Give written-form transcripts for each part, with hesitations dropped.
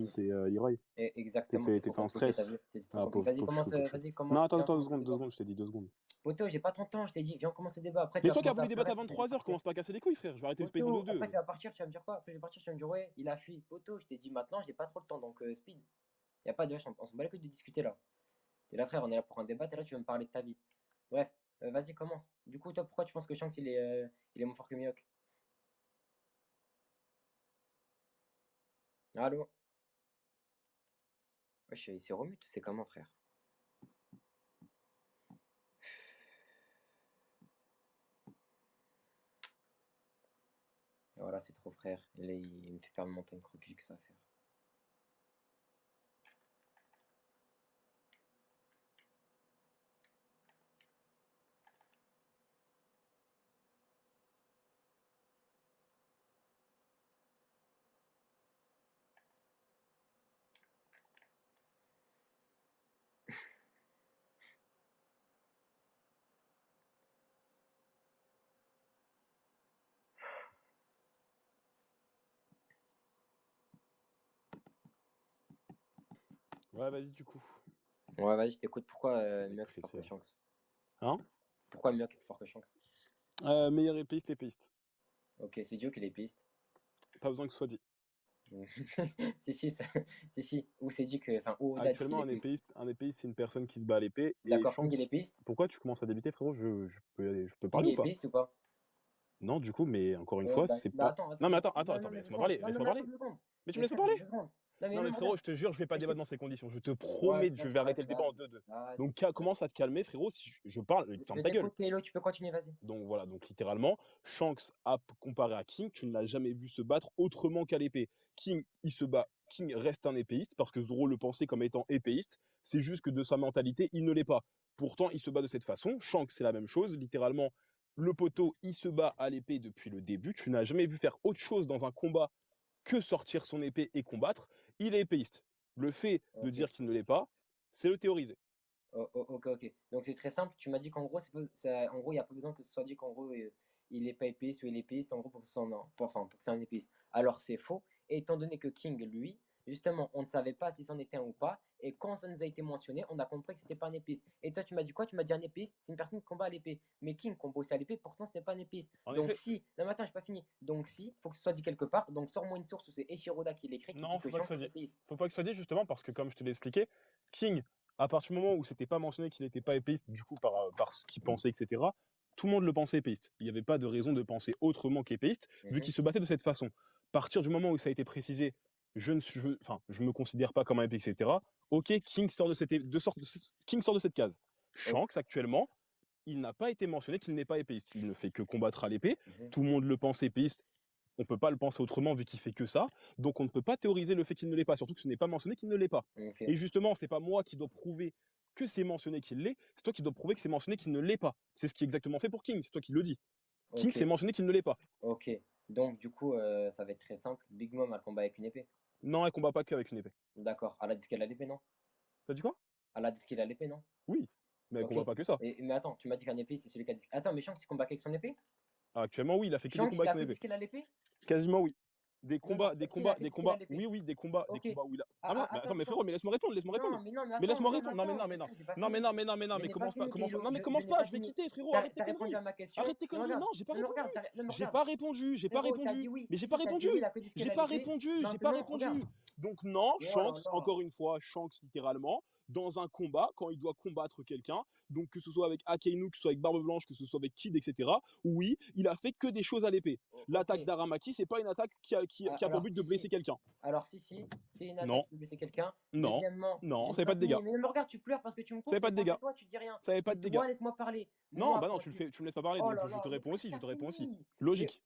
c'est Leroy. Exactement, c'est trop T'étais en compliqué, t'as vu? stress. C'est trop Ah, compliqué. Vas-y, pauvre chou, pauvre chou. vas-y, Non, commence, attends, viens, on attends, commence le deux débat. secondes, je t'ai dit 2 secondes. Poto, j'ai pas ton temps, je t'ai dit, viens, on commence le débat. Après, tu Mais vas toi qui as commencer voulu à débattre pleurer à parce que je vais 23h, partir. commence pas à casser les couilles, frère. Je vais arrêter le space dans Poto, après, 2-2. tu vas partir, tu vas me dire quoi? Après, je vais partir, tu vas me dire, ouais, il a fui. Poto, je t'ai dit maintenant, j'ai pas trop le temps, donc speed. Y a pas de, on s'en bat les couilles de discuter là. T'es là, frère, on est là pour un débat, t'es là, tu veux me parler de ta vie. Bref, vas-y, commence. Du coup, toi, pourquoi tu penses que Shanks, il est moins fort que Mihawk? Allô? Wesh, c'est remute, c'est comment, frère? Et voilà, c'est trop, frère. Là, il me fait perdre mon temps, crocu que ça à faire. Ouais, vas-y, du coup. Ouais, vas-y, je t'écoute. Pourquoi Les Mihawk est fort que pressés. Shanks? Hein? Pourquoi Mihawk est plus fort que Shanks? Meilleur épéiste, épéiste. Ok, c'est Dio qui est l'épiste. Pas besoin que ce soit dit. Si, si, si, si. Ou c'est dit que. Enfin, ou Oda dit qu'il Actuellement, est l'épiste. un épéiste, c'est une personne qui se bat à l'épée. Et D'accord, King est Shanks, l'épiste. pourquoi tu commences à débiter, frérot? Je peux King parler est ou pas? l'épiste ou pas? Non, du coup, mais encore une fois, c'est Bah pas. attends, attends, Non, mais attends. attends, attends, Non, attends, non, mais mais deux laisse-moi secondes. parler, Non, non, laisse-moi mais attends parler. deux secondes. Mais tu me Deux laisses pas secondes, parler? juste deux secondes. Non, mais Non, non, mais mais frérot, regarde. je te jure, je vais pas Je débattre te- dans ces conditions. Je te Ouais, promets, vas-y, je vais arrêter vas-y, le débat en vas-y. 2-2. Vas-y, Donc, vas-y. commence à te calmer, frérot. Si je parle, Je ferme ta gueule. t'écoute, Kélo, tu peux continuer, vas-y. Donc voilà, donc littéralement, Shanks a comparé à King, tu ne l'as jamais vu se battre autrement qu'à l'épée. King, il se bat, King reste un épéiste parce que Zoro le pensait comme étant épéiste. C'est juste que de sa mentalité, il ne l'est pas. Pourtant, il se bat de cette façon. Shanks, c'est la même chose. Littéralement, le poteau, il se bat à l'épée depuis le début. Tu n'as jamais vu faire autre chose dans un combat que sortir son épée et combattre. Il est épéiste. Le fait de Ok. dire qu'il ne l'est pas, c'est le théoriser. Ok, ok. Donc c'est très simple. Tu m'as dit qu'en gros, en gros, il n'y a pas besoin que ce soit dit qu'en gros, il est pas épéiste ou il est épéiste, en gros, pour que ce soit enfin, pour que c'est un épéiste. Alors c'est faux. Et étant donné que King, lui, justement, on ne savait pas si c'en était un ou pas. Et quand ça nous a été mentionné, on a compris que c'était pas un épéiste. Et toi, tu m'as dit quoi? Tu m'as dit un épéiste, c'est une personne qui combat à l'épée. Mais King combat aussi à l'épée, pourtant ce n'est pas un épéiste. En Donc effet, si, non mais attends, j'ai pas fini. Donc si, faut que ce soit dit quelque part. Donc sors-moi une source où c'est Eshiroda qui l'écrit qui dit non, que faut pas que Shanks ça est dise. épéiste. Faut pas que ça dise justement parce que comme je te l'ai expliqué, King, à partir du moment où c'était pas mentionné qu'il n'était pas épéiste, du coup par ce qu'il pensait, etc., tout le monde le pensait épéiste. Il n'y avait pas de raison de penser autrement qu'épéiste, vu Mhm. qu'il se battait de cette façon. À partir du moment où ça a été précisé, je me considère pas comme un épéiste, etc. Ok, King sort de cette case. Oh. Shanks actuellement, il n'a pas été mentionné qu'il n'est pas épéiste. Il ne fait que combattre à l'épée. Mhm. Tout le monde le pense épéiste. On ne peut pas le penser autrement vu qu'il fait que ça. Donc on ne peut pas théoriser le fait qu'il ne l'est pas, surtout que ce n'est pas mentionné qu'il ne l'est pas. Ok. Et justement, c'est pas moi qui dois prouver que c'est mentionné qu'il l'est, c'est toi qui dois prouver que c'est mentionné qu'il ne l'est pas. C'est ce qui est exactement fait pour King, c'est toi qui le dis. King, Ok. c'est mentionné qu'il ne l'est pas. Ok. Donc, du coup, ça va être très simple. Big Mom a le combat avec une épée. Non, elle combat pas qu'avec une épée. D'accord. Elle a dit qu'elle a l'épée, non? T'as dit quoi? Elle a dit qu'elle a l'épée, non? Oui, mais elle Ok. combat pas que ça. Mais attends, tu m'as dit qu'un épée, c'est celui qui a dit. Attends, mais Shanks, il combat avec son épée? Actuellement, oui, il a fait que des Shanks, combats il avec a son que dit épée. qu'il a l'épée? Quasiment oui. Non, non. Est-ce qu'il a que Des dit qu'il a combats, l'épée? oui, oui, des Ok. combats où il a. Ah non, mais Attends, attends, mais attends. frérot, mais laisse-moi répondre. Non, mais non, mais Mais attends, laisse-moi mais non, mais répondre. Non, mais attends. non, Mais mais non. frère, j'ai pas Non, mais fini. non, mais non, mais non, Je mais n'ai pas commence pas, fini, commence pas. Kélo. Non, mais Je commence n'ai pas, pas je vais fini. quitter, frérot, arrête tes T'as répondu conneries. à ma question. Arrête tes Non, conneries, regarde. non, j'ai pas Non, mais répondu. regarde. Non, mais J'ai regarde. pas répondu, j'ai pas Frérot, t'as dit répondu. oui. Mais Si, j'ai pas si, t'as dit oui, répondu. il a que dit qu'il a l'épée. J'ai pas Maintenant, regarde. répondu. Donc non, Oh là Shanks, là. encore une fois, Shanks littéralement, dans un combat, quand il doit combattre quelqu'un, donc que ce soit avec Akainu, que ce soit avec Barbe Blanche, que ce soit avec Kid, etc., oui, il a fait que des choses à l'épée. Ok. L'attaque d'Aramaki, c'est pas une attaque qui a pour Alors, but de si, blesser si. quelqu'un. Alors, si, si. C'est une attaque Non, qui peut blesser quelqu'un. non, Deuxièmement, non, je ça n'ai fait pas pas de dégâts. fini. Mais non, mais regarde, tu pleures parce que tu me Ça coupes. fait pas Mais de dégâts. concentre-toi, tu dis rien. Ça fait pas Et de dégâts. toi, laisse-moi parler. Non, Moi, bah non, quand tu. tu me laisses pas parler, Oh donc là je là, te mais réponds frère, aussi, je t'as te réponds aussi. fini. Mais Logique.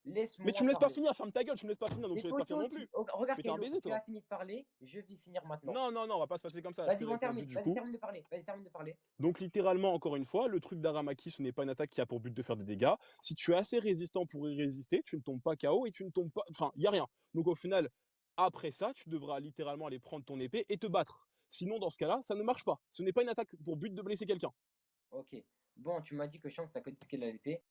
Mais tu laisse-moi me laisses pas parler. finir, ferme ta gueule, tu me laisses pas finir, donc Mais je te laisse pas finir poto, non plus. regarde, Mais t'es un Kaylo, baiser, tu as toi. fini de parler. Je vais finir maintenant. Non, non, non, on va pas se passer comme ça. Je te Vas-y, bon, réponds termine. du Vas-y, coup. termine de parler. Vas-y, termine de parler. Donc littéralement, encore une fois, le truc d'Aramaki, ce n'est pas une attaque qui a pour but de faire des dégâts. Si tu es assez résistant pour y résister, tu ne tombes pas KO et tu ne tombes pas. Enfin, il n'y a rien. Donc au final, après ça, tu devras littéralement aller prendre ton épée et te battre. Sinon, dans ce cas-là, ça ne marche pas. Ce n'est pas une attaque pour but de blesser quelqu'un. Ok. Bon, tu m'as dit que Shanks a que 10 qu'il a l'épée.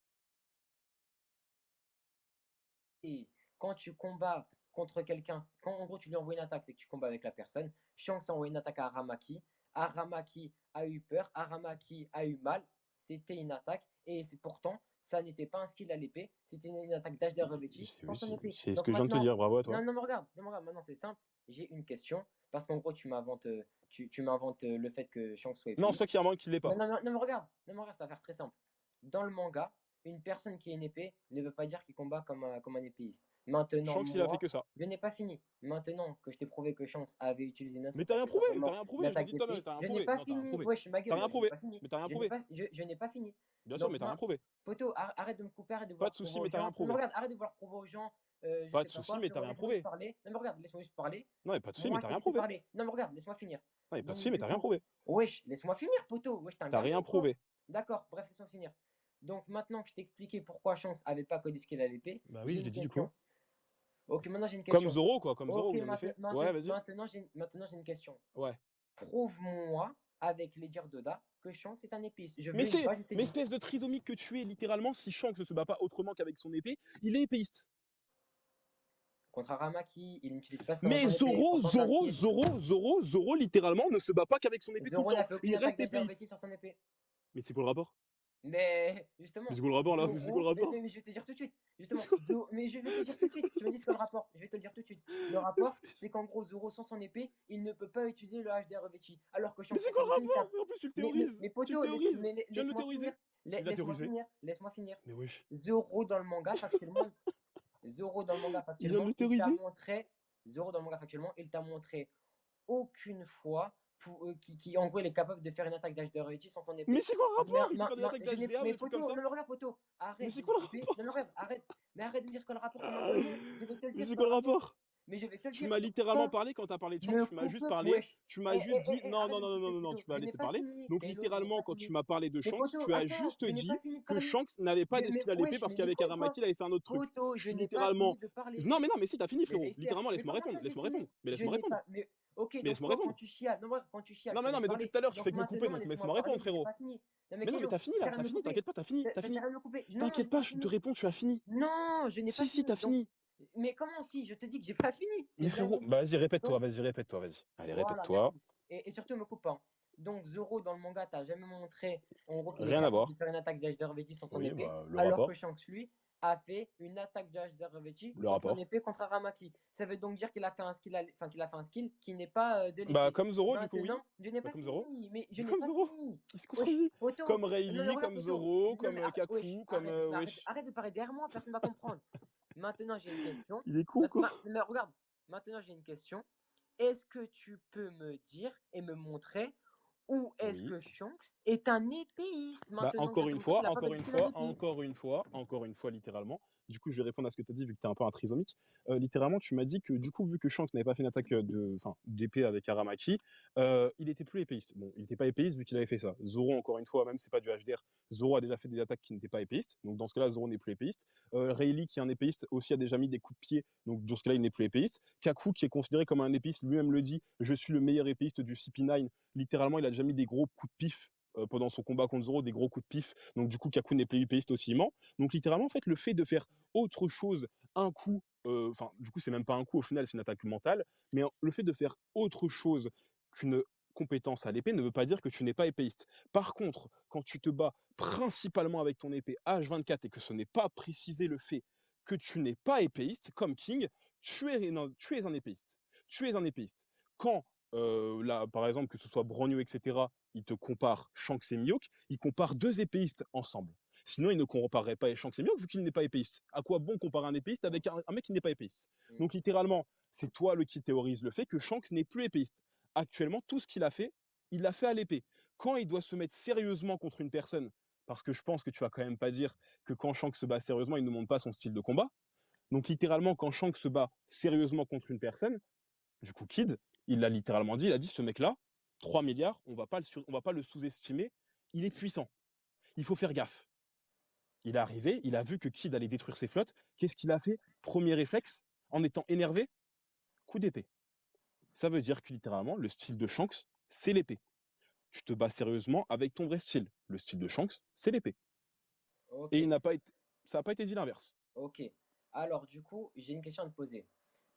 Et quand tu combats contre quelqu'un, quand en gros tu lui envoies une attaque, c'est que tu combats avec la personne. Shanks a envoyé une attaque à Aramaki. Aramaki a eu peur, Aramaki a eu mal. C'était une attaque et c'est pourtant ça n'était pas un skill à l'épée, c'était une attaque d'HDR revêti sans son épée. C'est ce Donc que je viens de te maintenant, dire, bravo à non, toi. non, me regarde, maintenant c'est simple. J'ai une question parce qu'en gros tu m'inventes, tu m'inventes le fait que Shanks soit Non, c'est toi épéiste. qui a un qu'il l'est Non, pas. non, non, non, me regarde, ça va faire très simple. Dans le manga, une personne qui a une épée ne veut pas dire qu'il combat comme un épéiste. Maintenant, Shanks, il a fait moi, que ça. je n'ai pas fini. Maintenant que je t'ai prouvé que Shanks avait utilisé une autre Mais t'as attaque, rien prouvé, t'as essentiellement rien une prouvé, je le attaque dis toi-même, mais d'épéiste, t'as rien je n'ai prouvé. pas Non, t'as rien fini. prouvé. Wesh, ma T'as gueule, rien ouais, je n'ai prouvé, pas fini. mais t'as rien prouvé. Je n'ai pas fini. Bien sûr, Donc, mais t'as rien prouvé. poto, arrête de me couper, arrête de Pas vouloir de prouver souci, aux mais t'as rien gens. Non, mais prouvé. regarde, arrête de vouloir prouver aux gens, je Pas de sais pas souci, quoi, mais t'as frérot, rien laisse-moi juste prouvé. parler. Non, mais regarde, laisse-moi juste parler. Non, mais pas de souci, mais Moi, t'as je t'ai rien laissé prouvé. parler. Non, mais regarde, laisse-moi finir. Non, mais pas de Donc, souci, mais du t'as rien coup, prouvé. wesh, laisse-moi finir, poto. Wesh, t'es un T'as rien gâteau, toi. prouvé. D'accord, bref, laisse-moi finir. Donc, maintenant que je t'ai expliqué pourquoi Shanks avait pas codé skill à l'épée, Bah oui, j'ai je l'ai une dit du coup. question. Ok, maintenant j'ai une Comme question. Zoro, quoi, comme Zoro, Ok, vous en avez fait. Ouais, vas-y. maintenant j'ai une question. Ouais. Prouve-moi avec les dires d'Oda que Shanks est un épéiste. Je Mais veux une c'est, page où c'est mais dit. espèce de trisomique que tu es, littéralement, si Shanks ne se bat pas autrement qu'avec son épée, il est épéiste. Contre Aramaki, il n'utilise pas Mais son épée. Zoro, Pourtant, c'est un Zoro, skill. Zoro, Zoro, Zoro, littéralement, ne se bat pas qu'avec son épée tout le Zoro n'a temps. fait aucune Il attaque reste d'Ajdaroveti épéiste. sur son épée. Mais c'est quoi le rapport? Mais Mais justement, c'est quoi le rapport là? C'est quoi le Zoro, rapport? mais je vais te dire tout de suite. Justement, mais je vais te dire tout de suite. Tu me dis ce que le rapport. Je vais te le dire tout de suite. Le rapport, c'est qu'en gros, Zoro sans son épée, il ne peut pas utiliser le HDR Revêti. Alors que Mais Shanks c'est sans quoi son le épée, il tape. rapport? En plus, tu le théorises. Mais Tu le poto, théorises. Tu viens de le laisse-moi théoriser. finir. Il l'a Laisse-moi théorisé. finir. Laisse-moi finir. Mais wesh. Zoro dans le manga, factuellement, Zoro dans le manga, Il vient de factuellement, le il t'a théoriser. montré. Zoro dans le manga, factuellement, il t'a montré aucune fois en gros, il est capable de faire une attaque d'HDR Revêti sans son Mais épée. c'est quoi le rapport? Il fait faire des attaques d'HDR, Mais des trucs comme poto, ça. non mais regarde poto, Mais arrête c'est de me quoi le couper. Non mais rapport? regarde, arrête. Mais arrête de me dire quoi le rapport, t'es ma gueule. Je vais te le Mais dire c'est quoi quoi le le rapport. rapport? Mais je vais te le Tu dire. m'as Ne coupe littéralement pas. parlé quand t'as parlé de Shanks, Ne tu m'as juste coupe. parlé, Wesh. tu m'as juste dit non, Arrête non, de me non, non, non, couper non, non, poto. tu vas Je n'ai laisser pas parler. fini. Donc Kaido, je n'ai littéralement, pas quand tu fini. m'as parlé de Mais Shanks, poto, tu as attends, juste je n'ai pas dit fini de que parler. Shanks n'avait pas de Mais skill à l'épée wesh, parce mais qu'avec m'écoute pas. Aramaki, il avait fait un autre truc. Poto, Je je suis n'ai pas littéralement. fini de parler. Non, mais non, mais si, t'as fini, Mais frérot. Esther, Littéralement, mais laisse-moi comment répondre. ça j'ai Laisse-moi fini? répondre. Mais Je laisse-moi n'ai répondre. pas. Mais ok, Mais donc laisse-moi toi quand répondre. tu chiales, non, Non, je te mais non, laisse mais depuis parler. tout à l'heure, tu Donc fais que me couper, maintenant, donc laisse-moi laisse-moi répondre, parler, je n'ai frérot. pas fini. Non mais Mais non, mais Kaido, t'as fini ça là, sert à t'as rien de me fini, couper. t'inquiète pas, t'as fini, t'as Ça sert fini. à rien de me couper. Non, je T'inquiète n'ai pas, pas je te fini. réponds, tu as fini. Non, je n'ai pas Si, si, fini. t'as Donc, fini. mais comment si? Je te dis que j'ai pas fini. C'est Mais une frérot, dinguerie. bah vas-y, répète-toi, Donc, vas-y, répète-toi, vas-y. Allez, voilà, répète-toi. merci. Et surtout, me coupe pas. Donc, Zoro, dans le manga, t'as jamais montré, en gros, qu'il est Rien à capable de voir. faire une attaque d'HDR Veti sans son Oui, épée, bah, le alors que rapport. Shanks, lui, a fait une attaque d'HDR Veti Le sans son rapport. épée contre Aramaki. Ça veut donc dire qu'il a fait un skill, qu'il a fait un skill qui n'est pas de Bah, l'épée. comme Zoro, du coup, oui. Maintenant, je n'ai Bah, pas comme Zoro. fini, mais je n'ai Comme pas Zoro. fini. Il se Wesh, contredit. Comme Poto, non mais Rayleigh, regarde, comme Poto. Zoro, Non mais comme wesh, Kaku, comme Wesh. arrête de parler derrière moi, personne ne va comprendre. Maintenant, j'ai une question. Il est con, quoi. Mais regarde, maintenant, j'ai une question. Est-ce que tu peux me dire et me montrer où est-ce Oui. que Shanks est un épéiste Bah, maintenant que je viens de te montrer qu'il n'a pas codifié la épée? encore une fois, littéralement. Du coup, je vais répondre à ce que tu as dit, vu que tu es un peu un trisomique. Littéralement, tu m'as dit que, du coup, vu que Shanks n'avait pas fait une attaque d'épée avec Aramaki, il était plus épéiste. Bon, il n'était pas épéiste vu qu'il avait fait ça. Zoro, encore une fois, même si c'est pas du HDR, Zoro a déjà fait des attaques qui n'étaient pas épéistes. Donc, dans ce cas-là, Zoro n'est plus épéiste. Rayleigh, qui est un épéiste, aussi a déjà mis des coups de pied. Donc, dans ce cas-là, il n'est plus épéiste. Kaku, qui est considéré comme un épéiste, lui-même le dit, je suis le meilleur épéiste du CP9. Littéralement, il a déjà mis des gros coups de pif pendant son combat contre Zoro, des gros coups de pif. Donc du coup, Kaku n'est plus épéiste aussi aimant. Donc littéralement, en fait, le fait de faire autre chose, un coup, enfin, du coup, c'est même pas un coup, au final, c'est une attaque mentale, mais le fait de faire autre chose qu'une compétence à l'épée ne veut pas dire que tu n'es pas épéiste. Par contre, quand tu te bats principalement avec ton épée H24 et que ce n'est pas précisé le fait que tu n'es pas épéiste, comme King, tu es un épéiste. Tu es un épéiste. Quand, là, par exemple, que ce soit Brogno, etc., il te compare Shanks et Mihawk, il compare deux épéistes ensemble. Sinon, il ne comparerait pas Shanks et Mihawk vu qu'il n'est pas épéiste. À quoi bon comparer un épéiste avec un mec qui n'est pas épéiste? Donc, littéralement, c'est toi qui théorise le fait que Shanks n'est plus épéiste. Actuellement, tout ce qu'il a fait, il l'a fait à l'épée. Quand il doit se mettre sérieusement contre une personne, parce que je pense que tu vas quand même pas dire que quand Shanks se bat sérieusement, il ne montre pas son style de combat. Donc, littéralement, quand Shanks se bat sérieusement contre une personne, du coup, Kid, il l'a littéralement dit, il a dit ce mec-là, 3 milliards, on va pas le sous-estimer, il est puissant. Il faut faire gaffe. Il est arrivé, il a vu que Kid allait détruire ses flottes. Qu'est-ce qu'il a fait? Premier réflexe, en étant énervé, coup d'épée. Ça veut dire que littéralement, le style de Shanks, c'est l'épée. Tu te bats sérieusement avec ton vrai style. Le style de Shanks, c'est l'épée. Ok, Et ça n'a pas été dit l'inverse. ok. Alors du coup, j'ai une question à te poser.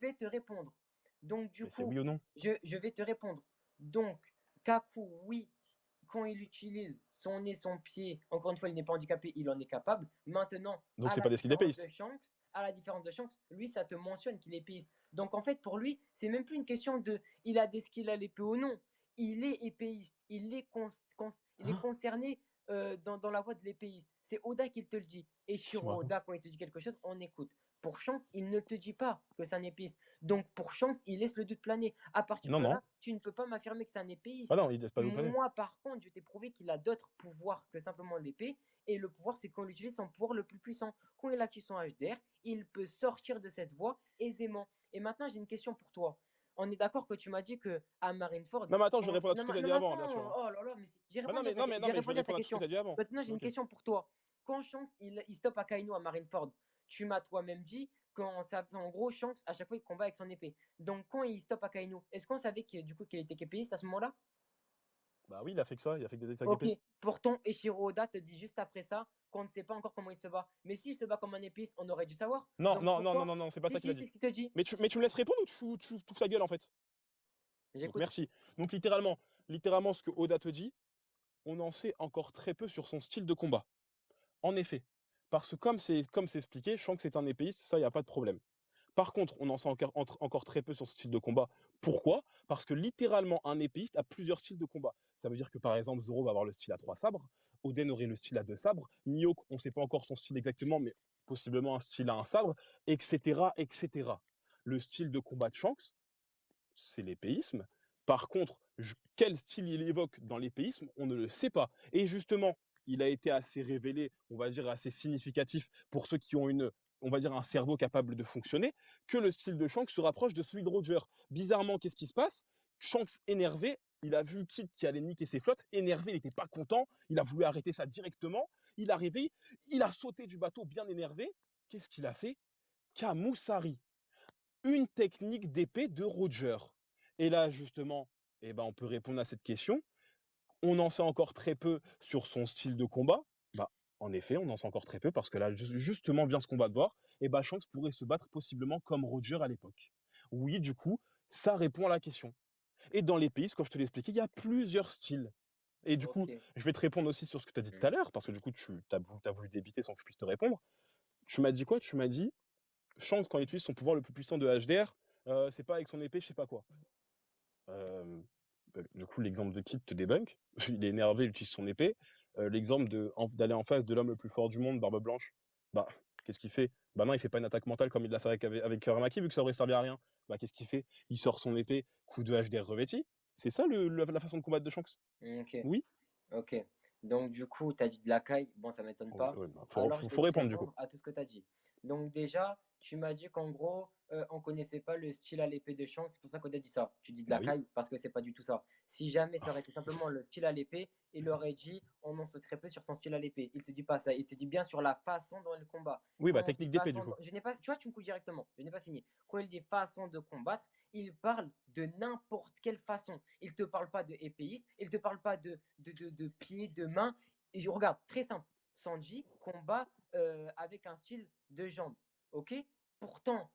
vais te répondre. Donc, du Mais c'est coup, oui ou non? je vais te répondre. Donc, Kaku, oui, quand il utilise son nez, son pied, encore une fois, il n'est pas handicapé, il en est capable. Maintenant, Donc c'est pas des skills épéistes. À la différence de Shanks, lui, ça te mentionne qu'il est épéiste. Donc, en fait, pour lui, c'est même plus une question de il a des skills à l'épée ou non. Il est épéiste. Il est Hein? concerné dans la voie de l'épéiste. C'est Oda qui te le dit. Et Qu'est-ce sur qu'il me raconte? Oda, quand il te dit quelque chose, on écoute. Pour Shanks, il ne te dit pas que c'est un épéiste. Donc, pour Shanks, il laisse le doute planer. À partir Non, de non. là, tu ne peux pas m'affirmer que c'est un Ah épéiste. non, il laisse pas de planer. Moi, par contre, je t'ai prouvé qu'il a d'autres pouvoirs que simplement l'épée. Et le pouvoir, c'est qu'on utilise son pouvoir le plus puissant. Quand il active son HDR, il peut sortir de cette voie aisément. Et maintenant, j'ai une question pour toi. On est d'accord que tu m'as dit que à Marineford. Non, mais attends, je vais répondre à tout Non, ce que tu as non, dit mais avant, bien sûr, attends, hein. oh là là, mais j'ai Bah non, répondu à mais ta, non, mais non, j'ai mais je vais répondu à ta répondre à tout ce que question. tu as dit avant. Maintenant, j'ai une OK. question pour toi. Quand Shanks il stoppe Akainu à Marineford, tu m'as toi-même dit qu'en gros, Shanks, à chaque fois, il combat avec son épée. Donc, quand il stoppe Akainu, est-ce qu'on savait du coup qu'il était épéiste à ce moment-là? Bah oui, il a fait que ça, il a fait que des attaques Ok, épées. pourtant, Eiichiro Oda te dit juste après ça qu'on ne sait pas encore comment il se bat. Mais s'il se bat comme un épéiste, on aurait dû savoir. Non, Donc non, non, non, non, pourquoi? non, c'est pas Si, ça qu'il si, a c'est dit. ce qu'il te dit. Mais tu me laisses répondre ou tu ouvres ta gueule en fait? Donc J'écoute. merci. Donc littéralement ce que Oda te dit, on en sait encore très peu sur son style de combat. En effet, parce que comme c'est expliqué, Shanks est un épéiste, ça, il y a pas de problème. Par contre, on en sait encore très peu sur ce style de combat. Pourquoi? Parce que littéralement, un épéiste a plusieurs styles de combat. Ça veut dire que par exemple, Zoro va avoir le style à 3 sabres, Oden aurait le style à 2 sabres, Mihawk, on ne sait pas encore son style exactement, mais possiblement un style à un sabre, etc., etc. Le style de combat de Shanks, c'est l'épéisme. Par contre, quel style il évoque dans l'épéisme, on ne le sait pas. Et justement, il a été assez révélé, on va dire assez significatif pour ceux qui ont on va dire un cerveau capable de fonctionner, que le style de Shanks se rapproche de celui de Roger. Bizarrement, qu'est-ce qui se passe? Shanks énervé, il a vu Kid qui allait niquer ses flottes, énervé, il n'était pas content, il a voulu arrêter ça directement, il est arrivé, il a sauté du bateau bien énervé. Qu'est-ce qu'il a fait? Kamusari, une technique d'épée de Roger. Et là, justement, eh ben, on peut répondre à cette question. On en sait encore très peu sur son style de combat. Bah, en effet, on en sait encore très peu parce que là, justement, vient ce qu'on va devoir. Et bah, Shanks pourrait se battre possiblement comme Roger à l'époque. Oui, du coup, ça répond à la question. Et dans les pays, comme je te l'ai expliqué, il y a plusieurs styles. Et du coup, Ok. je vais te répondre aussi sur ce que tu as dit tout Hmm. à l'heure, parce que du coup, tu as voulu débiter sans que je puisse te répondre. Tu m'as dit quoi? Tu m'as dit Shanks, quand il utilise son pouvoir le plus puissant de HDR, c'est pas avec son épée, je sais pas quoi. Euh, du coup, l'exemple de Kid te débunk. Il est énervé, il utilise son épée. L'exemple d'aller en face de l'homme le plus fort du monde, Barbe Blanche, bah, qu'est-ce qu'il fait? Bah non, il fait pas une attaque mentale comme il l'a fait avec Karamaki, vu que ça aurait servi à rien. Bah, qu'est-ce qu'il fait? Il sort son épée, coup de HDR revêti. C'est ça la façon de combattre de Shanks? Ok. Oui? Ok. Donc, du coup, tu as dit de la caille. Bon, ça m'étonne Oui, pas. oui, bah, Alors, je vais faut te répondre du coup. répondre à tout ce que tu as dit. Donc, déjà, tu m'as dit qu'en gros, on connaissait pas le style à l'épée de Shanks. C'est pour ça qu'on a dit ça. Tu dis de Bah la oui. caille parce que c'est pas du tout ça. Si jamais ça aurait été simplement le style à l'épée, il aurait dit on en sait très peu sur son style à l'épée. Il te dit pas ça. Il te dit bien sur la façon dont il combat. Oui, Quand bah on dit technique d'épée du façon, coup. je n'ai pas, tu vois, tu me coupes directement. Je n'ai pas fini. Quand il dit façon de combattre, il parle de n'importe quelle façon. Il ne te parle pas de épéiste, il ne te parle pas de pied, de main. Et je regarde, très simple. Sanji combat avec un style de jambes. Ok. Pourtant,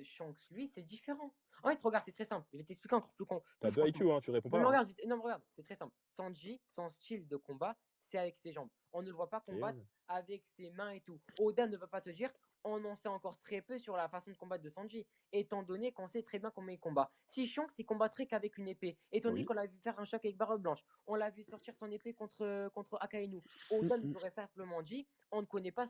Shanks, lui, c'est différent. En fait, regarde, c'est très simple. Je vais t'expliquer encore plus T'as deux franchement. IQ, hein, tu réponds Non, pas mais là, hein. regarde, non, mais regarde, c'est très simple. Sanji, son style de combat, c'est avec ses jambes. On ne le voit pas combattre Ok. avec ses mains et tout. Oda ne va pas te dire on en sait encore très peu sur la façon de combattre de Sanji, étant donné qu'on sait très bien comment il combat. Si Shanks, il combattrait qu'avec une épée, étant donné Oui. qu'on l'a vu faire un choc avec Barbe Blanche, on l'a vu sortir son épée contre Akainu, Oda nous aurait simplement dit on ne connaît pas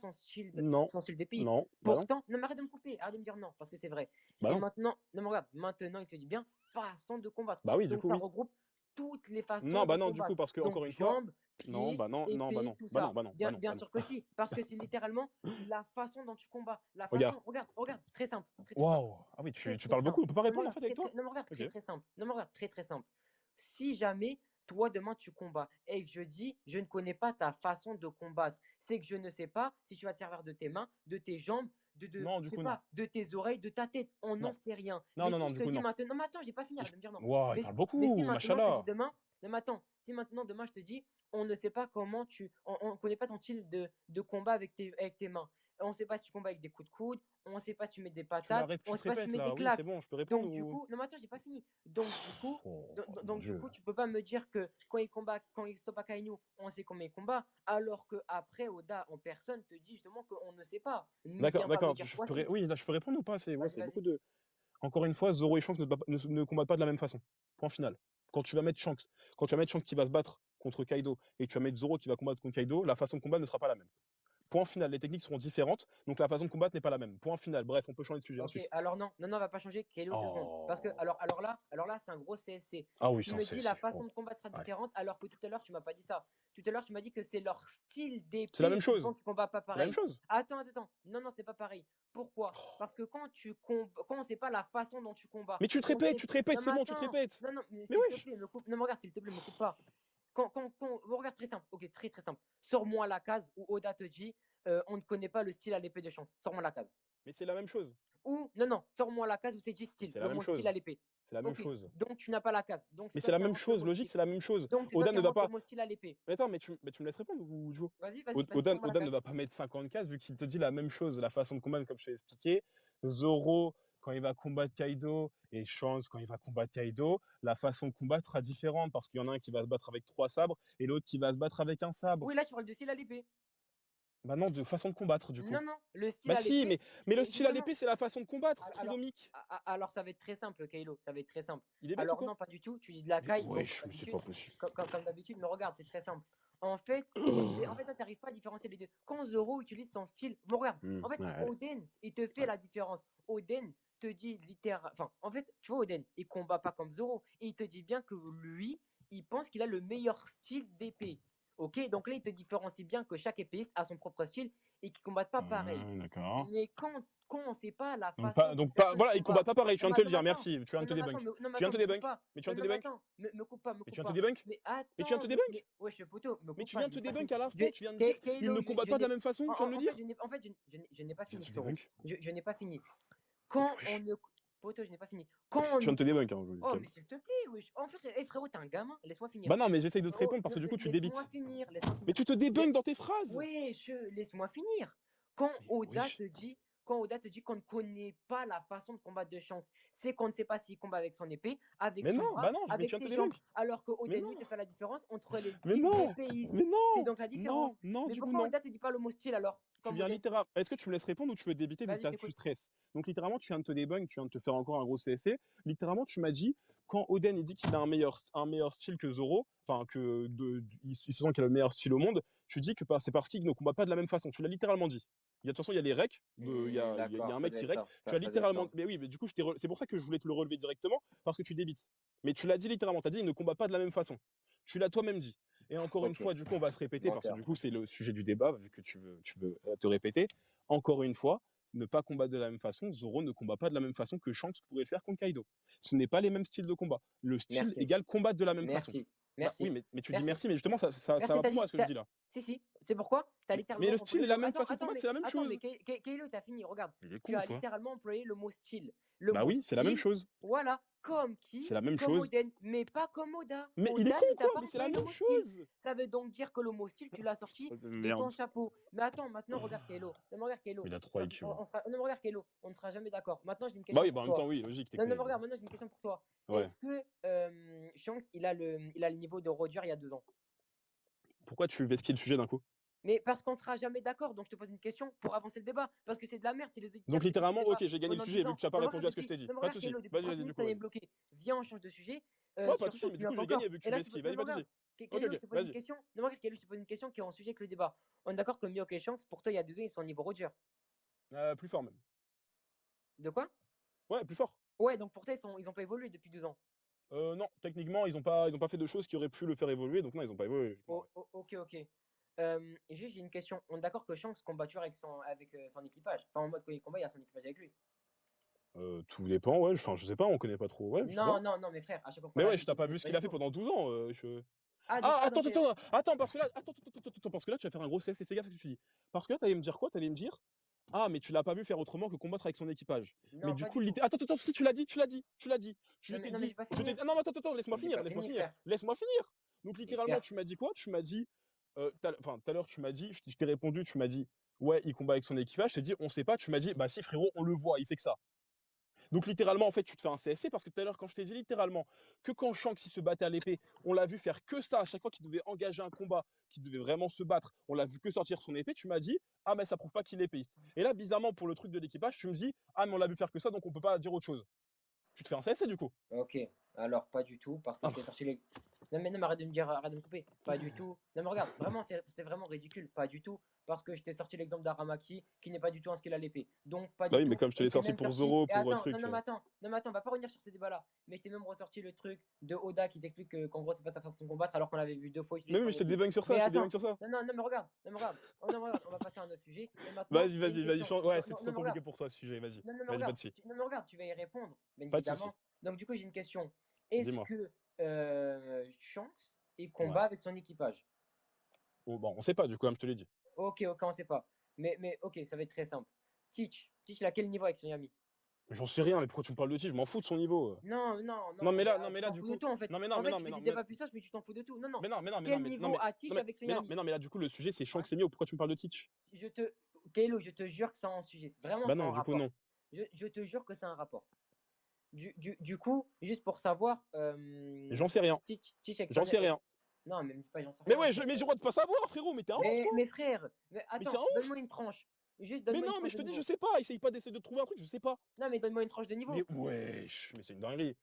Non. son style d'épéiste. Non. Bah non. Pourtant, non, mais arrête de me couper, arrête de me dire non, parce que c'est vrai. Bah Et non. maintenant, non, mais regarde, maintenant, il te dit bien façon de combattre. Bah oui, du Donc coup, ça oui. regroupe toutes les façons Non, de bah non, du coup, combattre. parce que Donc encore une fois, jambes, non, pieds, bah non, non, bah épée, non, tout bah non, ça. bah non, bah Bien, non, bien bah non. sûr que si, parce que c'est littéralement la façon dont tu combats. La Regarde. façon, regarde, regarde, très simple, très très simple. Waouh! Ah oui, Très tu très parles simple. beaucoup, on peut pas Non, mais répondre en regarde, fait avec toi? non, mais regarde, OK. très très simple. Non, mais regarde, très très simple. Si jamais toi demain tu combats et que je dis je ne connais pas ta façon de combattre, c'est que je ne sais pas si tu vas te servir de tes mains, de tes jambes, Non, je du sais coup, non. pas, de tes oreilles, de ta tête. On n'en Non. sait rien. Non, Mais non, si non, je du te coup, dis non. maintenant, non, mais attends, j'ai pas fini, Et arrête de me dire non. waouh, il parle Mais si beaucoup, maintenant je te dis machallah. demain, non, mais attends, si maintenant demain je te dis on ne sait pas comment on ne connaît pas ton style de combat avec tes mains. on sait pas si tu combats avec des coups de coude, on sait pas si tu mets des Tu patates, tu on te sait pas si tu répètes mets là, des oui, c'est claques. bon, je peux répondre Donc du ou? coup, non mais attends, j'ai pas fini. Donc du coup, Oh, mon donc du Dieu. coup, tu peux pas me dire que quand il stoppe Akainu, on sait combien il combat, alors que après Oda en personne te dit justement qu'on ne sait pas. Ne D'accord, viens pas me d'accord, dire toi si. oui, là, je peux répondre ou pas? C'est ouais, Vas-y, c'est beaucoup vas-y. de encore une fois, Zoro et Shanks ne combattent pas de la même façon. Point final. Quand tu vas mettre Shanks qui va se battre contre Kaido et que tu vas mettre Zoro qui va combattre contre Kaido, la façon de combattre ne sera pas la même. Point final, les techniques seront différentes, donc la façon de combattre n'est pas la même. Point final. Bref, on peut changer de sujet Ok, ensuite. alors non, non, non, on va pas changer. Kélo, 2 secondes. Parce que, Oh. alors là, c'est un gros CSC. Ah oui, Tu c'est un me dis la CSC. façon Oh. de combattre sera Ouais. différente, alors que tout à l'heure, tu m'as pas dit ça. Tout à l'heure, tu m'as dit que c'est leur style C'est la d'épée même qui chose. font qu'ils combattent pas C'est la même pareil. chose. Attends, attends, attends. Non, non, c'est pas pareil. Pourquoi? Parce que quand on sait pas la façon dont tu combats, Mais on sait. tu te répètes, Non, mais c'est bon, tu te attends. répètes. Non, non, mais Mais s'il te wesh. plaît, me coupe. Non, mais regarde, s'il te plaît, me coupe pas. Regarde, très simple. Ok, très, très simple. Sors-moi la case où Oda te dit on ne connaît pas le style à l'épée de chance. Sors-moi la case. Mais c'est la même chose. Ou, non, non, sors-moi la case où c'est dit Mais style, c'est la le même mot style chose. à l'épée. C'est la même Ok, chose. donc tu n'as pas la case. Donc c'est Mais toi c'est la qui même inventes le chose. mot Logique, style. c'est la même chose. Donc c'est toi Oda qui ne va inventes le pas. mot style à l'épée. Mais attends, mais tu me laisses répondre ou Joe? Vas-y, vas-y, vas-y, Oda, sors-moi la Oda ne case. va pas mettre 50 cases vu qu'il te dit la même chose, la façon de combattre, comme je t'ai expliqué. Zoro, quand il va combattre Kaido, et Chance, quand il va combattre Kaido, la façon de combattre sera différente parce qu'il y en a un qui va se battre avec 3 sabres et l'autre qui va se battre avec un sabre. Oui, là tu parles de style à l'épée. Bah non, de façon de combattre, du coup. Non, non, le style Bah à si, l'épée. mais le style à Justement. l'épée, c'est la façon de combattre, Alors, trisomique. alors, ça va être très simple, Kaylo. Ça va être très simple. Il est bête ou Alors, quoi? non, pas du tout. Tu dis de la Mais caille, donc wesh, comme mais c'est d'habitude. pas possible. Comme d'habitude, mais regarde, c'est très simple. En fait, toi, tu n'arrives pas à différencier les deux. Quand Zoro utilise son style, bon, regarde, en fait, Ouais, allez. Oden, il te fait Ouais. la différence. Oden te dit littéralement. Enfin, en fait, tu vois, Oden, il combat pas comme Zoro. Et il te dit bien que lui, il pense qu'il a le meilleur style d'épée. Ok, donc là, il te différencie bien que chaque épéiste a son propre style et qu'ils ne combattent pas pareil. D'accord. Mais quand on ne sait pas la façon dont personne Voilà, ils combattent combat. pas pareil, tu Non, viens de mais te le attends, mais dire, attends. merci, tu viens de te débunk. Non, mais Tu viens de attends, te me coupe débunk, pas. mais tu viens Non, de te non, mais débunk, attends, me coupe pas, me mais tu coupe viens de te pas. débunk, Mais mais tu viens de attends, te débunk, ouais, je suis poteau, me mais coupe tu pas, viens je de te n'ai pas débunk fini. à l'instant, tu viens de dire, ils Kaylo, ne combattent je pas de la n'ai. même façon, tu viens de le dire. En fait, je n'ai pas Tu viens fini, de te frérot. débunk. Je n'ai pas fini. Quand on Wesh. ne. Poteau, je n'ai pas fini. Quand Tu on. viens de te débunk, hein, Oh, calme. mais s'il te plaît, wesh. En fait, frérot, t'es un gamin, laisse-moi finir. Bah non, mais j'essaye de te Frérot, répondre parce que du coup, tu laisse-moi débites. finir, laisse-moi Mais finir. tu te débunks dans tes phrases. Wesh, laisse-moi finir. Quand Mais Oda wesh. te dit, quand Oda te dit qu'on ne connaît pas la façon de combattre de Shanks, c'est qu'on ne sait pas s'il combat avec son épée, avec Mais son non, bras, bah non, mais avec tu viens de te ses jambes. débunk. Alors que Mais Oden, lui, non, te fait la différence entre les mais styles non, d'épéiste. mais C'est non, donc la différence. non, Mais du coup, pourquoi non. Oda te dit pas le mot style alors, Tu comme viens Oden? littéralement. Est-ce que tu me laisses répondre ou tu veux débiter vu Vas-y, je que tu t'écoute. stresses? Donc littéralement, tu viens de te débunk, tu viens de te faire encore un gros CSC. Littéralement, tu m'as dit quand Oden il dit qu'il a un meilleur style que Zoro, enfin il se sent qu'il a le meilleur style au monde. Tu dis que c'est parce qu'il ne combat pas de la même façon. Tu l'as littéralement dit. De toute façon, il y a les recs, il y a D'accord, un ça mec doit qui être rec. ça. Tu as Ça doit être littéralement. ça. Mais oui, mais du coup, c'est pour ça que je voulais te le relever directement parce que tu débites. Mais tu l'as dit littéralement. Tu as dit il ne combat pas de la même façon. Tu l'as toi-même dit. Et encore une Ok, fois, du coup, on va se répéter parce que menteur. du coup, c'est le sujet du débat vu que tu veux te répéter. Encore une fois, ne pas combattre de la même façon. Zoro ne combat pas de la même façon que Shanks pourrait le faire contre Kaido. Ce n'est pas les mêmes styles de combat. Le style Merci. égale combattre de la même façon. Merci. Bah oui, Merci. mais tu dis Merci. merci, mais justement, ça Merci, va t'as plus dit. loin à ce que je dis là. Si, si. C'est pourquoi tu as Mais littéralement le style employé et le. la même façon de combattre, c'est la même Attends, mais chose. Kaylo, t'as fini. Regarde. Il est Tu con ou as quoi? littéralement employé le mot style. Le Bah mot oui, c'est la même style, chose. voilà. Comme C'est qui? la même Comme chose. Oden. Mais pas comme Oda. Mais il est Oda con ne ou t'a quoi? pas Mais c'est la employé le même mot style. chose. Ça veut donc dire que le mot style, tu l'as sorti Putain de de ton merde. chapeau. Mais attends, maintenant, regarde Kaylo. Non, mais regarde Kaylo. Il a 3 IQ. Hein. Non, mais regarde Kaylo. On ne sera jamais d'accord. Maintenant, j'ai une Bah question oui, bah pour en même temps, toi. oui, logique, t'es Non, non, con. mais regarde, maintenant, j'ai une question pour toi. Ouais. Est-ce que Shanks, il a le niveau de Roger il y a 2 ans? Pourquoi tu vesquilles le sujet d'un coup? Mais parce qu'on sera jamais d'accord, donc je te pose une question pour avancer le débat. Parce que c'est de la merde si les auditeurs Donc ils écoutent ce littéralement, débat ok, j'ai gagné le pendant sujet 10 vu que ans. tu n'as pas Non, mais répondu regarde, à ce que je t'ai dit. non, mais Pas de regarde souci. Kélo, depuis Vas-y, 30 vas-y, du minutes, coup, on est vas-y. bloqué. Viens, on change de sujet. Ouais, pas de Sur souci, Shanks, mais tu du n'as coup, pas j'ai gagné encore. vu que Et tu là, vesquilles. non, Vas-y, mais pas de regarde. souci. Ok, Kélo, je ok, te pose une vas-y. question. Non, regarde, Kélo, je te pose une question qui est en sujet avec le débat. On est d'accord que Mihawk et Shanks, pour toi, il y a 2 ans, ils sont au niveau Roger. Plus fort même. De quoi? Ouais, plus fort. Ouais, donc pour toi, ils ont pas évolué depuis 2 ans. Non, techniquement, ils ont pas fait de choses qui auraient pu le faire évoluer, donc non, ils ont pas évolué. Ouais. Ok, ok. Et juste, j'ai une question. On est d'accord que Shanks combat toujours avec son équipage. Enfin, en mode, quand il combat, il y a son équipage avec lui. Tout dépend, ouais. Enfin, je sais pas, on connaît pas trop. Ouais, je sais pas. Non, non, non, mes frères, à chaque fois qu'on Mais l'a ouais, vu, je t'as il pas faisait vu ce pas qu'il du a fait tout. pendant 12 ans. Ah, donc, Attends, parce que là, attends, parce que là, tu vas faire un gros CS, fais gaffe à ce que tu dis. Parce que là, t'allais me dire quoi? T'allais me dire, ah, mais tu l'as pas vu faire autrement que combattre avec son équipage. Mais non, du pas coup, du tout. attends, si tu l'as dit. Je t'ai Non, mais dit, j'ai pas fini. ah, non, attends, laisse-moi Mais j'ai finir, pas fini, frère. laisse-moi finir. Donc, littéralement, Gangster. tu m'as dit quoi? Tu m'as dit, tout à l'heure, tu m'as dit, je t'ai répondu, tu m'as dit, ouais, il combat avec son équipage. Je t'ai dit, on sait pas. Tu m'as dit, bah si, frérot, on le voit, il fait que ça. Donc littéralement, en fait, tu te fais un CSC parce que tout à l'heure, quand je t'ai dit littéralement que quand Shanks il se battait à l'épée, on l'a vu faire que ça à chaque fois qu'il devait engager un combat, qu'il devait vraiment se battre, on l'a vu que sortir son épée, tu m'as dit, ah, mais ça prouve pas qu'il est épéiste. Et là, bizarrement, pour le truc de l'équipage, tu me dis, ah, mais on l'a vu faire que ça, donc on peut pas dire autre chose. Tu te fais un CSC du coup. Ok, alors pas du tout, parce que je t'ai sorti les. Non, mais non, mais arrête de me dire, arrête de me couper. Pas du tout. Non, mais regarde, vraiment, c'est vraiment ridicule. Pas du tout, parce que je t'ai sorti l'exemple d'Aramaki qui n'est pas du tout un skill à l'épée. Donc, pas Bah du oui, mais tout. comme je te Et l'ai je t'ai sorti même pour sorti. Zoro, Et pour attends, non, truc. non, mais attends, non, mais attends, on va pas revenir sur ce débat-là. Mais je t'ai même ressorti le truc de Oda qui t'explique qu'en gros, c'est pas sa façon de combattre, alors qu'on l'avait vu 2 fois Mais utiliser oui, mais son je te épée. débunk sur ça, Mais je te débunk attends, sur ça. non, non, non, mais regarde, non, mais regarde. Oh, non, mais regarde, on va passer à un autre sujet. Et maintenant, Vas-y, j'ai une vas-y, vas-y, question. ouais, Non, c'est non, trop non, mais compliqué regarde. pour toi ce sujet, vas-y. Non, non, mais Vas-y, pas regarde, de suite. non, mais regarde, tu vas y répondre, bien Pas de souci. évidemment. Donc, du coup, j'ai une question. Est-ce Dis-moi. que Shanks, il Ouais. combat avec son équipage? Oh, bon, on sait pas, du coup, comme je te l'ai dit. Ok, ok, on sait pas. Mais ok, ça va être très simple. Teach, il a quel niveau avec son ami? Mais j'en sais rien, mais pourquoi tu me parles de qui? Je m'en fous de son niveau. Non, non, Non, non, mais mais là, non, mais tu là, t'en du fous de coup. tout en fait. Non, mais non, En mais fait, non, tu mais fais non, des mais débats puissants, mais tu t'en fous de tout. Non, non. mais non, mais non, mais non, Quel mais non, niveau mais a non, Teach mais avec son mais non, ami? mais non, mais là, du coup, le sujet, c'est Hein? Shanks et Mio. Pourquoi tu me parles de Teach? Je te. Kaylo, je te jure que c'est un sujet. Vraiment, Bah c'est non, un du coup, rapport. non. Je te jure que c'est un rapport. Du coup, juste pour savoir, J'en sais rien. Teach avec J'en son. sais rien. Non, mais me dis pas, j'en sais Mais rien. ouais, mais j'ai le droit de pas savoir, frérot, mais t'es un ouf, toi. Mais frère, mais Mais c'est un attends, ouf. donne-moi une tranche. Juste Mais donne-moi une non, mais tranche je de te dis, je niveau. sais pas. Essaye pas d'essayer de trouver un truc, je sais pas. Non, mais donne-moi une tranche de Mais niveau. wesh, mais c'est une dinguerie.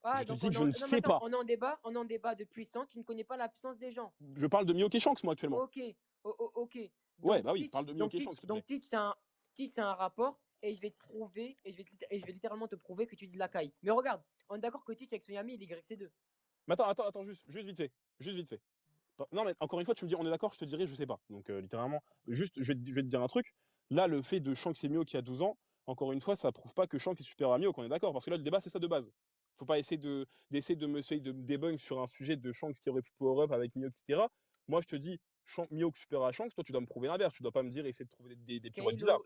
Ah, Je te donc dis que je ne non, mais sais attends, pas. on est en débat de puissance, tu ne connais pas la puissance des gens. Je parle de Mio et Shanks, moi, actuellement. Ok, ok. Ouais, bah oui, parle de Mio et Shanks, s'il te plaît. Teach, c'est un rapport, et je vais te prouver, et je vais littéralement te prouver que tu dis de la caille. Mais regarde, on est d'accord que Teach avec son ami, il est YC2. Mais attends, juste vite fait. Juste vite fait. Non, mais encore une fois, tu me dis, on est d'accord, je te dirai, je sais pas. Donc, littéralement, juste, je vais te dire un truc. Là, le fait de Shanks et Mio qui a 12 ans, encore une fois, ça prouve pas que Shanks est supérieur à Mio, qu'on est d'accord. Parce que là, le débat, c'est ça de base. Faut pas d'essayer de me débunk sur un sujet de Shanks qui aurait pu power up avec Mio, etc. Moi, je te dis, Mio supérieur à Shanks, toi, tu dois me prouver l'inverse. Tu dois pas me dire, essayer de trouver des petits whats bizarres.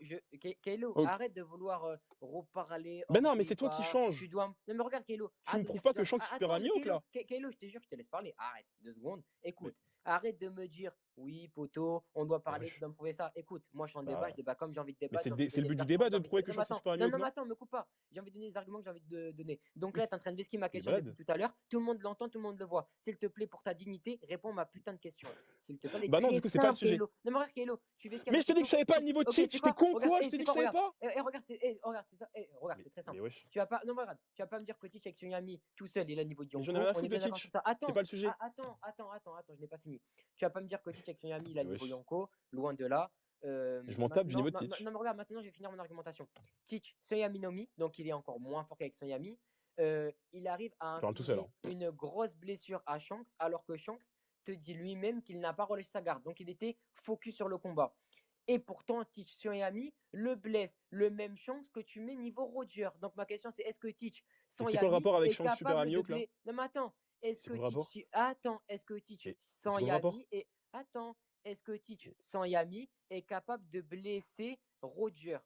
Kaylo, Ok. arrête de vouloir reparler Ben hors non, mais c'est toi qui débat. changes. Non, mais regarde, Kaylo, Tu arrête me de me prouves dire que pas tu que dois. Shanks est supérieur à Attends, mais Mio, Kaylo, là. Kaylo, je te jure, je te laisse parler. Arrête, 2 secondes. Mais, Écoute, arrête de me dire, oui, poto, on doit mais parler, tu wesh. dois me prouver ça. Écoute, moi, je suis en débat, je Bah, débat comme j'ai envie de mais débattre, j'ai envie de c'est le donner but les du arguments débat que j'ai de envie de prouver que donner. Non, mais Shanks est attends, supérieur à non, Mio, non, mais non? attends, me coupe pas. J'ai envie de donner les arguments que j'ai envie de donner. Donc là, Oui. tu es en train de vesquer ma Il est question depuis malade. tout à l'heure. Tout le monde l'entend, tout le monde le voit. S'il te plaît, pour ta dignité, réponds à ma putain de question. S'il te plaît, elle est Bah non, très du coup, c'est pas le simple, sujet. Kaylo. Non, mais regarde, Kaylo, tu vesques à Mais ma je te dis que question. je savais pas le niveau de Ok, tu sais Teach. T'es quoi? con, Regarde, quoi? Je t'ai tu sais dit que quoi? je savais Regarde. pas. Regarde, regarde, c'est ça. Regarde, c'est très simple. Mais wesh. Tu vas pas, non, mais regarde, tu vas pas me dire que Teach avec son ami tout seul, il est au niveau de Mais j'en ai rien Yonko. à On est foutre de bien d'accord sur Teach. ça. C'est Attends, pas le sujet. attends, je n'ai pas fini. Tu vas pas me dire que Teach avec son ami, il a Mais le niveau wesh. Yonko, loin de là. Je m'en tape du Maintenant, niveau de non, non, Teach. non, mais regarde, maintenant je vais finir mon argumentation. Teach, Soyami Nomi, donc il est encore moins fort qu'avec Soyami. Il arrive à Je parle tout seul, infliger hein. une grosse blessure à Shanks, alors que Shanks te dit lui-même qu'il n'a pas relâché sa garde. Donc il était focus sur le combat. Et pourtant, Teach Soyami le blesse, le même Shanks que tu mets niveau Roger. Donc ma question c'est, est-ce que Teach Et c'est quoi le Soyami rapport avec est Shanks Super capable de Amiok là? blesser. Non mais attends, est-ce C'est que quoi le Teach. rapport? Attends, est-ce que Teach Et c'est quoi le rapport? Soyami est. Attends, est-ce que Teach Soyami est capable de blesser Roger?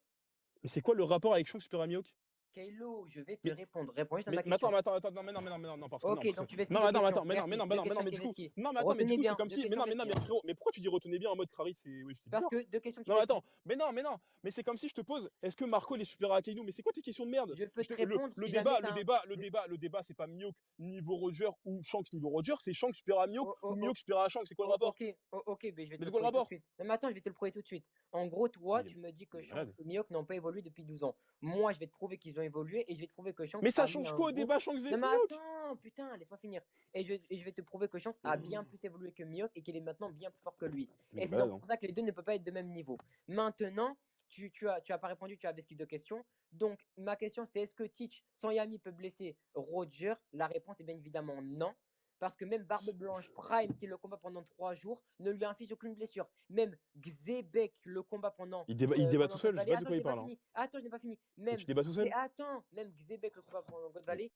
Mais c'est quoi le rapport avec Shanks Super Amiok? Kaylo, je vais te Mais répondre. Réponds juste à ma question. attends, non, non, Ok, parce que donc tu vesquis non, deux attends, questions. non, Merci. Deux questions mais qui est du coup, vesquie. non, mais du Retenez coup, c'est bien, comme deux si, questions mais vesquis. Hein. frérot, mais pourquoi tu dis retenez bien en mode Caris? C'est, oui, c'était Parce bizarre. que deux questions que tu Non, mais vesquis. attends, mais c'est comme si je te pose, est-ce que Marco il est supérieur à Akainu? Mais c'est quoi tes questions de merde? Je peux te répondre si jamais ça. Le débat, c'est pas Mihawk niveau Roger ou Shanks niveau Roger, c'est Shanks supérieur à Mihawk Oh, ou oh, oh, Mihawk supérieur à Shanks. C'est quoi le oh, rapport? ok, mais je vais te Mais le c'est quoi le prouver tout de rapport? suite. Non, mais attends, je vais te le prouver tout de suite. En gros, toi, Mais tu me dis que il est Shanks malade. et Mihawk n'ont pas évolué depuis 12 ans. Moi, je vais te prouver qu'ils ont évolué et je vais te prouver que Shanks Mais ça a mis change un quoi au gros. débat Shanks Non, vs mais Mihawk? attends, putain, laisse-moi finir. Et je vais te prouver que Shanks a bien plus évolué que Mihawk et qu'il est maintenant bien plus fort que lui. Mais il Et est c'est malade, donc hein. pour ça que les deux ne peuvent pas être de même niveau. Maintenant, tu as pas répondu, tu as esquivé deux questions. Donc, ma question, c'était est-ce que Teach, sans Yami, peut blesser Roger? La réponse est bien évidemment non. Parce que même Barbe Blanche Prime, qui le combat pendant 3 jours, ne lui inflige aucune blessure. Même Xebec le combat Il débat tout pendant God seul, je sais Valley. pas de Attends, quoi je il n'ai pas parle, hein. fini. Attends, je n'ai pas fini. Mais tu débats tout seul? Attends, même Xebec le combat pendant God Mais Valley.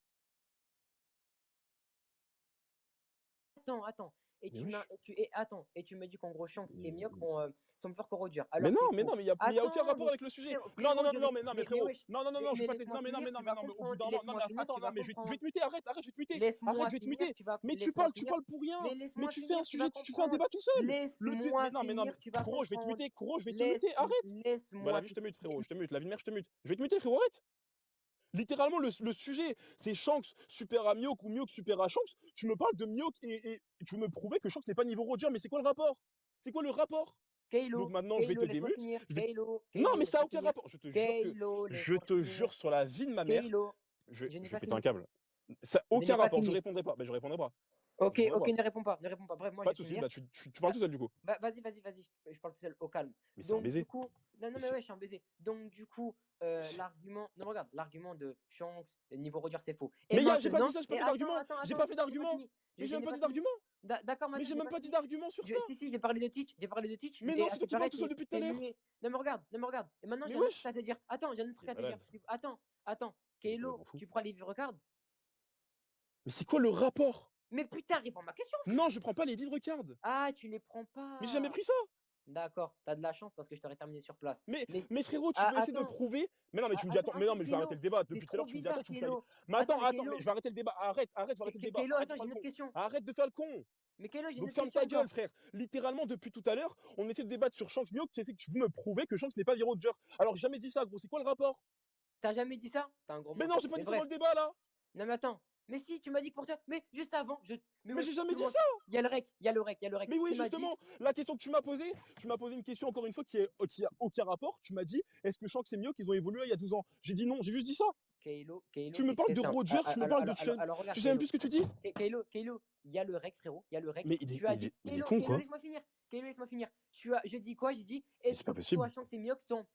Attends. et Mais tu m'as wesh. attends, et tu me dis qu'en gros Shanks et Mihawk Mais sont plus forts que Roger. mais Alors non, c'est mais faux. non, mais y a aucun Attends, rapport mais avec le sujet. Non, non, frérot, non, non, mais non, mais mais frérot. wesh, Non, non, non, non, je vais pas te laisser. laisse-moi Non, mais non, finir, mais non, tu mais vas non, mais au bout comprendre. d'un moment. Non, Laisse-moi mais finir, attends, tu non, vas mais je vais comprendre. te muter, arrête, je vais te muter. Arrête, Laisse-moi je vais te finir, muter. Mais tu laisse-moi parles, tu finir. parles pour rien. Mais Mais laisse-moi tu fais un finir, tu vas sujet, tu fais un comprendre. débat tout seul. Mais Laisse-moi non, mais non, mais finir, tu vas frérot, je vais te comprendre. muter, frérot, je vais te muter, arrête. Bah la Laisse-moi vie, je te finir. mute, frérot, je te mute, la vie de mère, je te mute. Je vais te muter, frérot, arrête. Littéralement, le sujet, c'est Shanks super à Mihawk ou Mihawk super à Shanks. Tu me parles de Mihawk et tu veux me prouver que Shanks n'est pas niveau Roger, mais c'est quoi le rapport? C'est quoi le rapport? Donc maintenant, je vais te Laisse-moi démute. finir. Je vais... Non, mais ça a Laisse-moi aucun finir. rapport. Je Laisse-moi te finir. jure sur la vie de ma mère, Kaylo, je, je n'ai je vais pas péter un fini. câble. Ça, Je n'ai aucun pas rapport, je fini. répondrai pas. Bah, je répondrai pas. Je Ok, répondrai ok, pas. ne réponds pas, ne réponds pas. Bref, moi Pas je de vais soucis, finir. bah tu parles tout seul du coup. Vas-y, je parle tout seul, au calme. Mais c'est un Donc du baiser. coup, non, Mais mais c'est- ouais, je suis un baiser. Donc du coup, l'argument, non, regarde, l'argument de Shanks, niveau Roger, c'est faux. Et Mais j'ai pas dit maintenant, ça, j'ai pas et fait d'argument. J'ai pas fait attends, j'ai pas d'argument. fini. Mais j'ai Je même n'ai pas pas dit fini. d'argument. D'accord, Mais Mathieu, j'ai je n'ai même pas pas dit fini. d'argument sur ça. Si, si, j'ai parlé de Teach, Mais mais non, à c'est ce toi qui qui parles paraît, tout seul depuis tout à t'es l'heure. muet. Non, me regarde. Et maintenant, Mais j'ai un autre truc wesh. à te dire. Attends, j'ai un autre truc T'es à te dire. malade. Attends, T'es Kaylo, complètement fou. tu prends les regarde. Mais c'est quoi le rapport? Mais putain, réponds à ma question. Non, je prends pas les vivres cards. Ah, tu les prends Mais j'ai jamais pas. pris ça. D'accord, t'as de la chance parce que je t'aurais terminé sur place. Mais, Mais mais frérot, tu ah, veux essayer de attends, prouver. Mais non, mais tu me dis attends, mais non, mais je vais arrêter Kélo, le débat. c'est Depuis tout à l'heure, trop tu me dis attends, bizarre, tu me fais. Kélo. Mais Attends, mais mais Kélo, je vais arrêter le débat. Arrête, je vais arrêter le débat. Kélo, Arrête de attends, faire j'ai le une autre con. question. Arrête de faire le con. Mais Kélo, j'ai une Donc autre ferme question ta gueule, encore. frère. Littéralement, depuis tout à l'heure, on essaie de débattre sur Shanks Mihawk. Tu sais que tu veux me prouver que Shanks n'est pas Hero Roger. Alors j'ai jamais dit ça, gros. C'est quoi le rapport? T'as jamais dit ça? T'es un gros Mais non, menteur. j'ai pas Mais dit ça dans bref, le débat là. non mais attends. Mais si, tu m'as dit que pour toi. Mais juste avant, mais Mais j'ai wesh, jamais tout le dit monde. ça. Il y a le rec, il y a le rec, il y a le rec. Mais oui, Tu m'as dit, justement, la question que tu m'as posé une question encore une fois qui a aucun rapport. Tu m'as dit, est-ce que Shanks et Mihawk, ils ont évolué il y a 12 ans? J'ai dit non, j'ai juste dit ça. Kélo, Tu me c'est parles très de simple. Roger, tu me parles de Chen. Alors regarde, Tu sais même plus ce que tu dis? Kélo, il y a le rec, frérot, il y a le rec. Mais Tu as dit, il est con, quoi. Laisse-moi finir. Laisse-moi finir. J'ai dit quoi? J'ai dit, Mais est-ce c'est que pas pour toi, possible. Shanks et Mihawk sont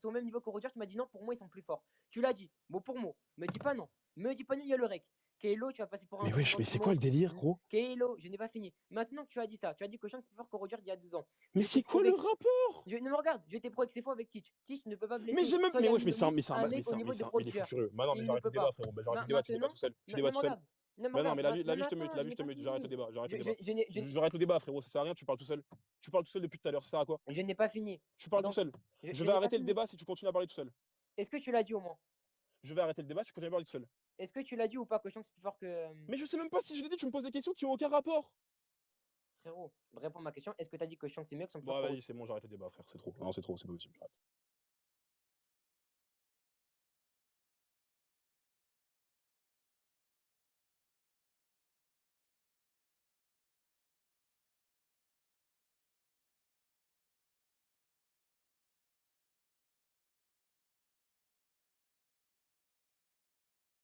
au même niveau que Roger? Tu m'as dit non, pour moi, ils sont plus forts. Tu l'as dit, mot pour mot. Me dis pas non. Me dis pas non, il y a le rec. Kélo, tu vas passer pour un Mais con wesh, devant mais tout c'est le quoi monde. le délire, gros? Kélo, je n'ai pas fini. Maintenant que tu as dit ça, tu as dit que Shanks est plus fort que Roger il y a 12 ans. Mais Je t'ai c'est quoi le prouvé. rapport? Non, me regarde, je t'ai prouvé que c'est faux avec Teach. Teach ne peut pas Mais blesser j'ai même. Mais Soyang wesh, Indomie, un mec au niveau de mais il est fou Roger. furieux. Bah non, mais Il j'ai ne arrêté peut le débat, pas. frérot. Bah j'ai arrêté le débat, tu débats Maintenant, tout seul. Tu non, débats me tout seul. regarde. Non, me Bah non, regarde. mais la vie, je te mute, Attends, je n'ai pas j'arrête le fini. débat, j'arrête Je, le je, débat. je n'ai je n'ai- J'arrête le débat, frérot, ça sert à rien, tu parles tout seul. Tu parles tout seul depuis tout à l'heure, ça sert à quoi? je n'ai pas fini. Tu parles tout Donc, seul. Je je vais n'ai pas arrêter le fini. débat si tu continues à parler tout seul. Est-ce que tu l'as dit au moins? Je vais arrêter le débat si tu continues à parler tout seul. Est-ce que tu l'as dit ou pas que Shanks est plus fort que. Mais je sais même pas si je l'ai dit, tu me poses des questions qui ont aucun rapport. Frérot, réponds à ma question. Est-ce que tu as dit que Shanks et Mihawk sont plus forts Bon, que vas-y, Roger? c'est bon, j'arrête le débat, frère, c'est trop. Non, c'est trop, c'est pas possible. J'arrête.